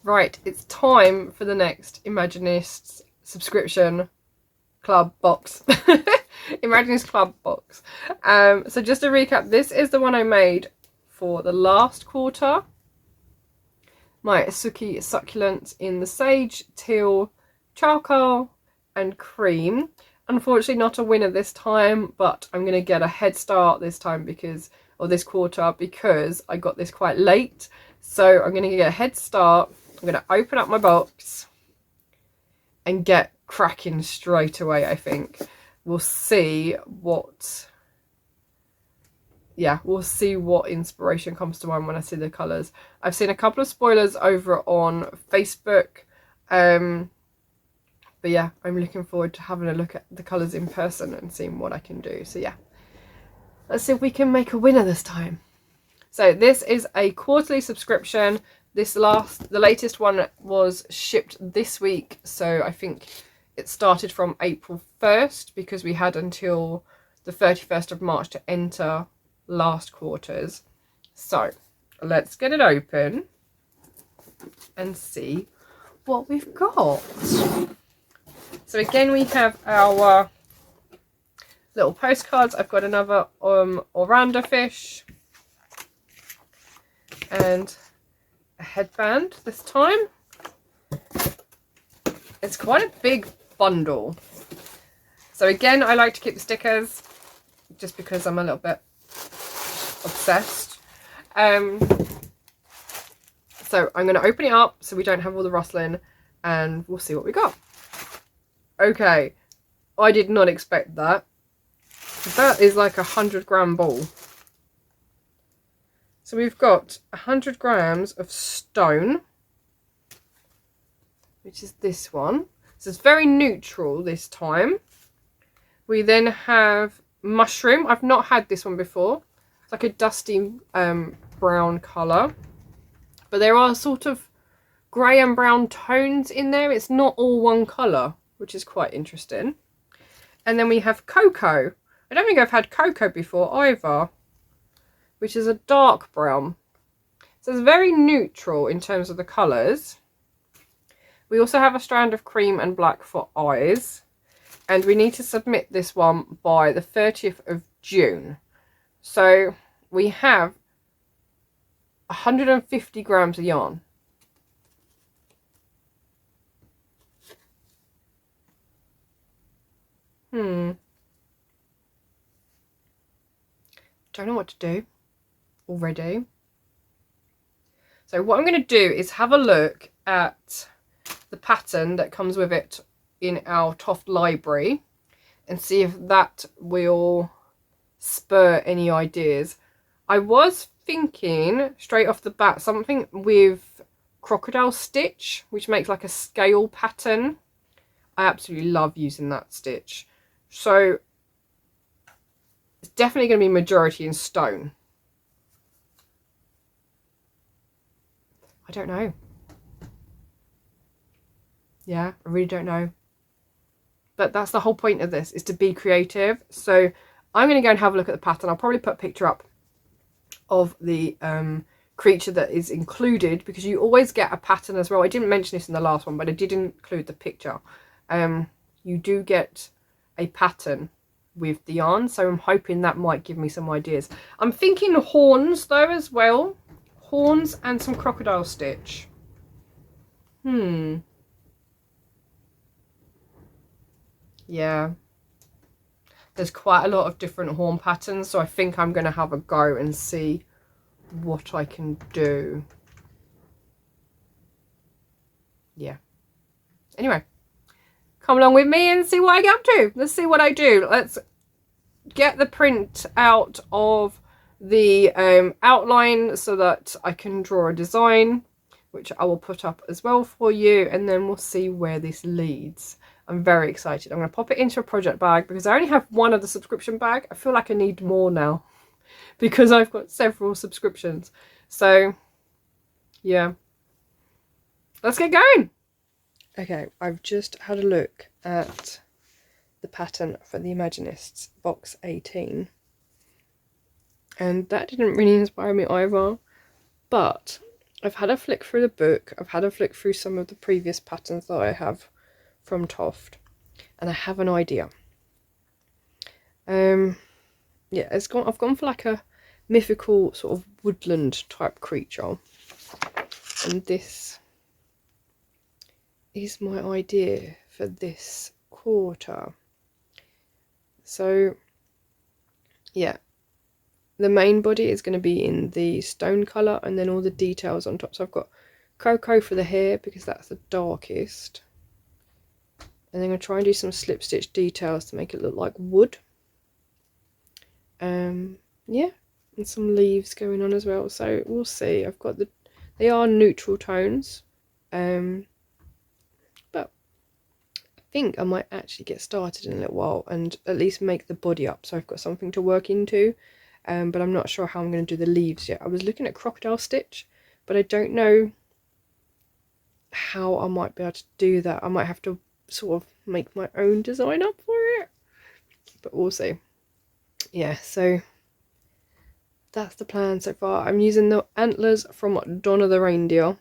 Right, it's time for the next Imaginists Subscription Club box. Imaginist Club box. So just to recap, this is the one I made for the last quarter. My Suki succulent in the sage, teal, charcoal and cream. Unfortunately not a winner this time, but I'm going to get a head start this time because, or this quarter, because I got this quite late. So I'm going to get a head start. I'm going to open up my box and get cracking straight away, I think. We'll see what... yeah, we'll see what inspiration comes to mind when I see the colours. I've seen a couple of spoilers over on Facebook. But yeah, I'm looking forward to having a look at the colours in person and seeing what I can do. So yeah, let's see if we can make a winner this time. So this is a quarterly subscription. The latest one was shipped this week. So I think it started from April 1st because we had until the 31st of March to enter last quarters. So let's get it open and see what we've got. So again, we have our little postcards. I've got another oranda fish and a headband this time. It's quite a big bundle. So again, I like to keep the stickers just because I'm a little bit obsessed. So I'm going to open it up so we don't have all the rustling and we'll see what we got. Okay, I did not expect that. That is like 100-gram ball. So we've got 100 grams of stone, which is this one. So it's very neutral this time. We then have mushroom. I've not had this one before. It's like a dusty brown colour. But there are sort of grey and brown tones in there. It's not all one colour, which is quite interesting. And then we have cocoa. I don't think I've had cocoa before either, which is a dark brown. So it's very neutral in terms of the colours. We also have a strand of cream and black for eyes. And we need to submit this one by the 30th of June. So we have 150 grams of yarn. Don't know what to do already. So what I'm going to do is have a look at the pattern that comes with it in our TOFT library and see if that will spur any ideas. I was thinking straight off the bat something with crocodile stitch, which makes like a scale pattern. I absolutely love using that stitch. So it's definitely going to be majority in stone. I don't know. Yeah, I really don't know. But that's the whole point of this, is to be creative. So I'm going to go and have a look at the pattern. I'll probably put a picture up of the creature that is included, because you always get a pattern as well. I didn't mention this in the last one, but I did include the picture. You do get a pattern with the yarn, so I'm hoping that might give me some ideas. I'm thinking horns though as well. Horns and some crocodile stitch. Yeah. There's quite a lot of different horn patterns, so I think I'm going to have a go and see what I can do. Yeah. Anyway, come along with me and see what I get up to. Let's see what I do. Let's get the print out of the outline so that I can draw a design, which I will put up as well for you, and then we'll see where this leads. I'm very excited. I'm going to pop it into a project bag because I only have one of the subscription bag. I feel like I need more now because I've got several subscriptions. So yeah, let's get going. Okay, I've just had a look at the pattern for the Imaginists box 18, and that didn't really inspire me either, but I've had a flick through the book, I've had a flick through some of the previous patterns that I have from TOFT, and I have an idea. Yeah, I've gone for like a mythical sort of woodland type creature, and this is my idea for this quarter. So yeah, the main body is going to be in the stone colour, and then all the details on top. So I've got cocoa for the hair because that's the darkest, and then I'm going to try and do some slip stitch details to make it look like wood. Yeah, and some leaves going on as well, so we'll see. I've got they are neutral tones, but I think I might actually get started in a little while and at least make the body up so I've got something to work into. But I'm not sure how I'm going to do the leaves yet. I was looking at crocodile stitch, but I don't know how I might be able to do that. I might have to sort of make my own design up for it, but we'll see. Yeah, so that's the plan so far. I'm using the antlers from Donna the Reindeer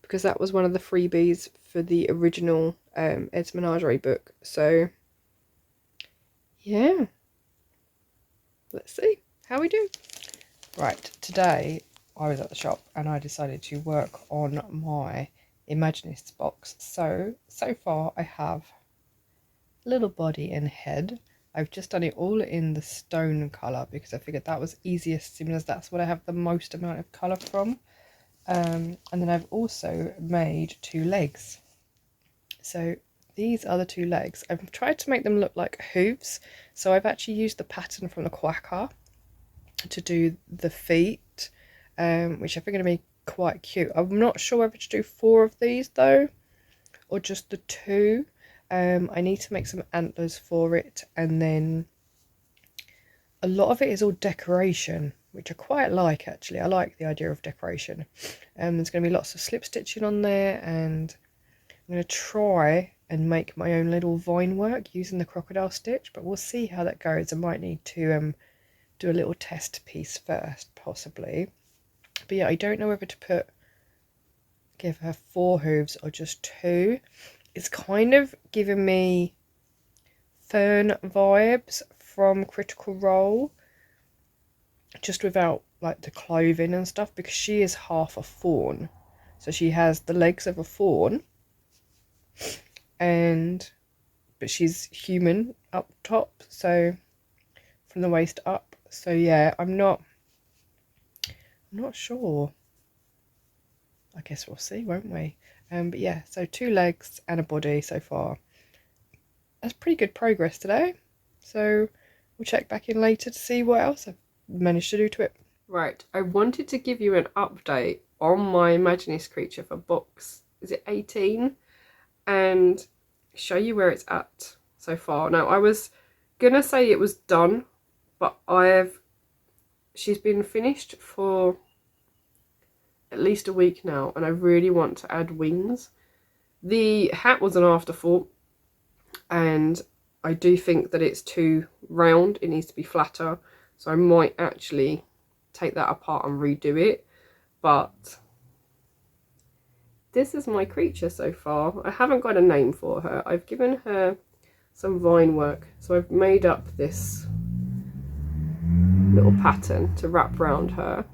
because that was one of the freebies for the original Imaginarium book. So yeah, let's see how we do. Right, today I was at the shop and I decided to work on my Imaginists box. So far I have little body and head. I've just done it all in the stone colour because I figured that was easiest, seeing as that's what I have the most amount of colour from. And then I've also made 2 legs. So these are the 2 legs. I've tried to make them look like hooves. So I've actually used the pattern from the Quacker to do the feet, which I think are going to be quite cute. I'm not sure whether to do 4 of these though, or just the 2. I need to make some antlers for it, and then a lot of it is all decoration, which I quite like actually. I like the idea of decoration. There's going to be lots of slip stitching on there, and I'm going to try and make my own little vine work using the crocodile stitch, but we'll see how that goes. I might need to do a little test piece first, possibly. But yeah, I don't know whether to give her 4 hooves or just 2. It's kind of giving me fern vibes from Critical Role, just without like the clothing and stuff, because she is half a fawn. So she has the legs of a fawn, but she's human up top, so from the waist up. So yeah, I'm not sure. I guess we'll see, won't we? But yeah, so 2 legs and a body so far. That's pretty good progress today. So we'll check back in later to see what else I've managed to do to it. Right, I wanted to give you an update on my Imaginist creature for box, is it 18? And show you where it's at so far. Now, I was gonna say it was done, but she's been finished for at least a week now, and I really want to add wings. The hat was an afterthought, and I do think that it's too round. It needs to be flatter, so I might actually take that apart and redo it. But this is my creature so far. I haven't got a name for her. I've given her some vine work, so I've made up this little pattern to wrap around her.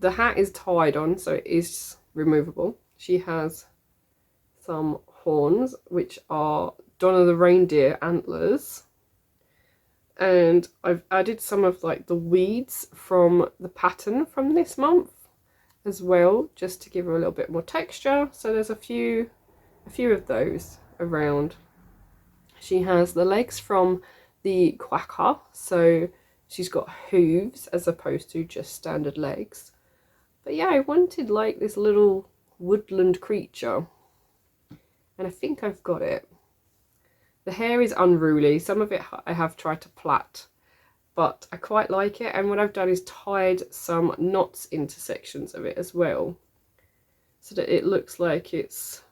The hat is tied on, so it is removable. She has some horns, which are Donna the Reindeer antlers. And I've added some of like the weeds from the pattern from this month as well, just to give her a little bit more texture. So there's a few of those around. She has the legs from the Quacker, so she's got hooves as opposed to just standard legs. But yeah, I wanted like this little woodland creature, and I think I've got it. The hair is unruly. Some of it I have tried to plait, but I quite like it. And what I've done is tied some knots into sections of it as well, so that it looks like it's,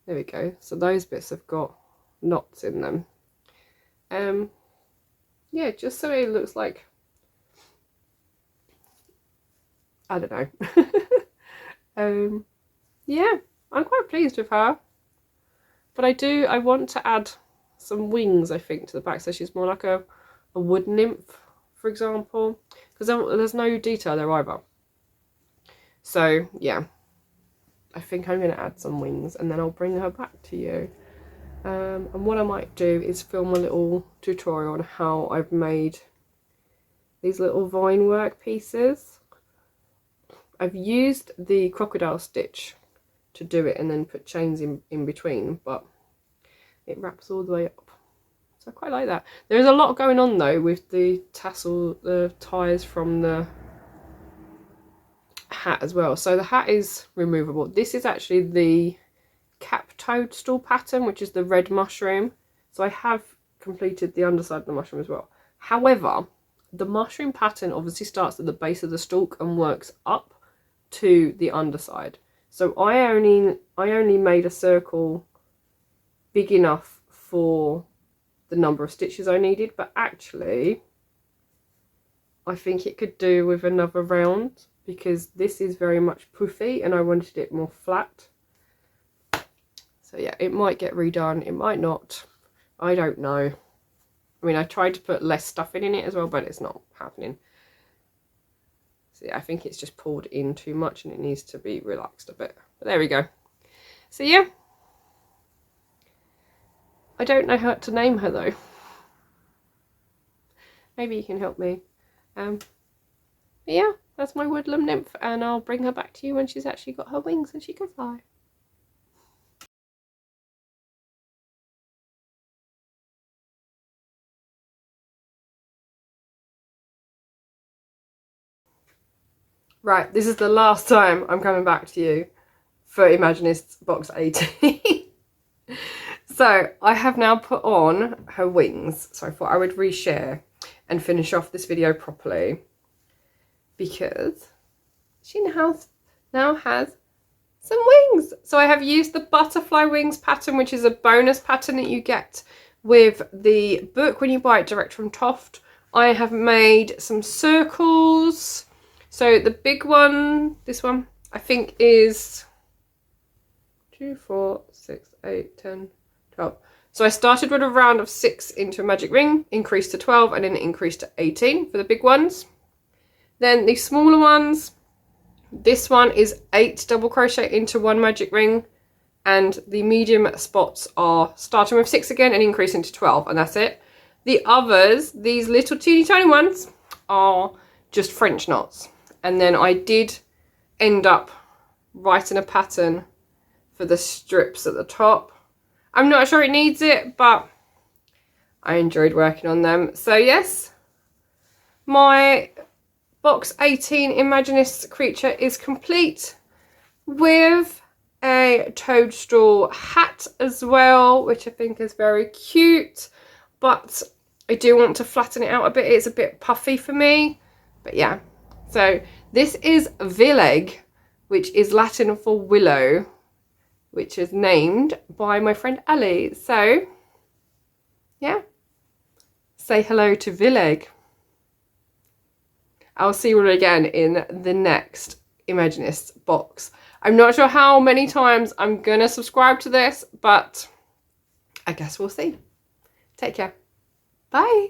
there we go. So those bits have got knots in them. Yeah, just so it looks like I don't know. Yeah, I'm quite pleased with her. But I want to add some wings, I think, to the back, so she's more like a wood nymph, for example, because there's no detail there either. So yeah, I think I'm going to add some wings and then I'll bring her back to you. And what I might do is film a little tutorial on how I've made these little vine work pieces. I've used the crocodile stitch to do it and then put chains in between, but it wraps all the way up. So I quite like that. There's a lot going on though with the tassel, the ties from the hat as well. So the hat is removable. This is actually the cap toadstool pattern, which is the red mushroom. So I have completed the underside of the mushroom as well. However, the mushroom pattern obviously starts at the base of the stalk and works up to the underside. So I only made a circle big enough for the number of stitches I needed, but actually I think it could do with another round because this is very much poofy and I wanted it more flat. So yeah, it might get redone, it might not, I don't know. I mean, I tried to put less stuff in it as well, but it's not happening. So yeah, I think it's just pulled in too much and it needs to be relaxed a bit. But there we go. So yeah, I don't know how to name her though. Maybe you can help me. But yeah, that's my woodland nymph, and I'll bring her back to you when she's actually got her wings and she can fly. Right, this is the last time I'm coming back to you for Imaginists box 18. So I have now put on her wings, so I thought I would reshare and finish off this video properly because she now has some wings. So I have used the butterfly wings pattern, which is a bonus pattern that you get with the book when you buy it direct from TOFT. I have made some circles. So the big one, this one, I think is 2, 4, 6, 8, 10, 12. So I started with a round of 6 into a magic ring, increased to 12, and then it increased to 18 for the big ones. Then the smaller ones, this one is 8 double crochet into 1 magic ring, and the medium spots are starting with 6 again and increasing to 12, and that's it. The others, these little teeny tiny ones, are just French knots. And then I did end up writing a pattern for the strips at the top. I'm not sure it needs it, but I enjoyed working on them. So yes, my box 18 Imaginist creature is complete with a toadstool hat as well, which I think is very cute, but I do want to flatten it out a bit. It's a bit puffy for me, but yeah. So this is Wileg, which is Latin for willow, which is named by my friend Ali. So yeah, say hello to Wileg. I'll see you all again in the next Imaginists box. I'm not sure how many times I'm gonna subscribe to this, but I guess we'll see. Take care. Bye.